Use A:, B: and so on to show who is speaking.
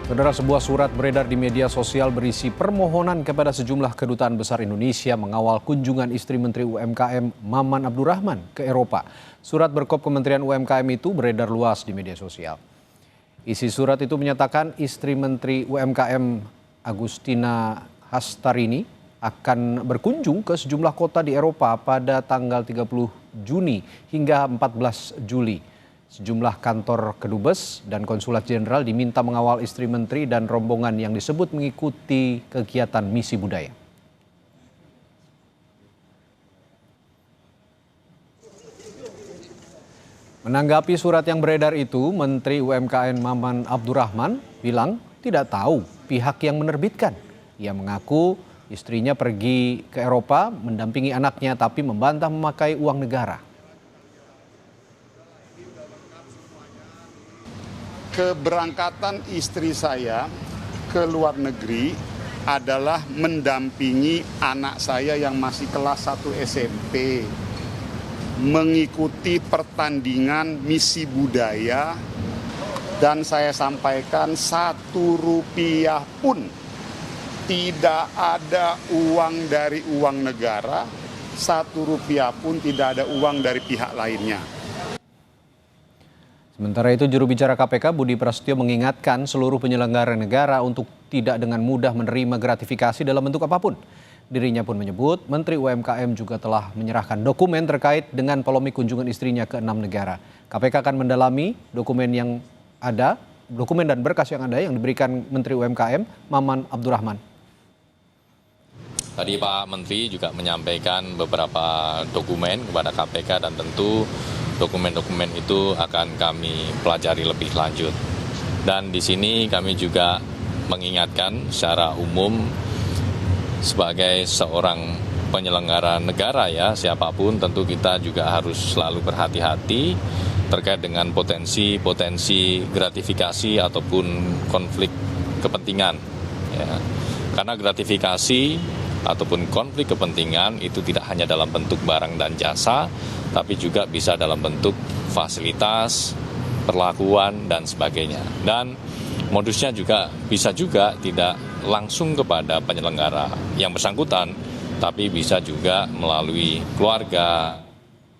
A: Saudara, sebuah surat beredar di media sosial berisi permohonan kepada sejumlah kedutaan besar Indonesia mengawal kunjungan istri Menteri UMKM Maman Abdurrahman ke Eropa. Surat berkop Kementerian UMKM itu beredar luas di media sosial. Isi surat itu menyatakan istri Menteri UMKM Agustina Hastarini akan berkunjung ke sejumlah kota di Eropa pada tanggal 30 Juni hingga 14 Juli. Sejumlah kantor kedubes dan konsulat jenderal diminta mengawal istri menteri dan rombongan yang disebut mengikuti kegiatan misi budaya. Menanggapi surat yang beredar itu, Menteri UMKM Maman Abdurrahman bilang tidak tahu pihak yang menerbitkan. Ia mengaku istrinya pergi ke Eropa mendampingi anaknya tapi membantah memakai uang negara.
B: Keberangkatan istri saya ke luar negeri adalah mendampingi anak saya yang masih kelas 1 SMP, mengikuti pertandingan misi budaya, dan saya sampaikan Rp1 pun tidak ada uang dari uang negara, Rp1 pun tidak ada uang dari pihak lainnya.
A: Sementara itu, juru bicara KPK Budi Prasetyo mengingatkan seluruh penyelenggara negara untuk tidak dengan mudah menerima gratifikasi dalam bentuk apapun. Dirinya pun menyebut Menteri UMKM juga telah menyerahkan dokumen terkait dengan polemik kunjungan istrinya ke 6 negara. KPK akan mendalami dokumen dan berkas yang ada yang diberikan Menteri UMKM Maman Abdurrahman.
C: Tadi Pak Menteri juga menyampaikan beberapa dokumen kepada KPK dan tentu dokumen-dokumen itu akan kami pelajari lebih lanjut. Dan di sini kami juga mengingatkan secara umum sebagai seorang penyelenggara negara ya, siapapun tentu kita juga harus selalu berhati-hati terkait dengan potensi gratifikasi ataupun konflik kepentingan. Ya. Karena gratifikasi ataupun konflik kepentingan itu tidak hanya dalam bentuk barang dan jasa, tapi juga bisa dalam bentuk fasilitas, perlakuan, dan sebagainya. Dan modusnya juga bisa juga tidak langsung kepada penyelenggara yang bersangkutan, tapi bisa juga melalui keluarga.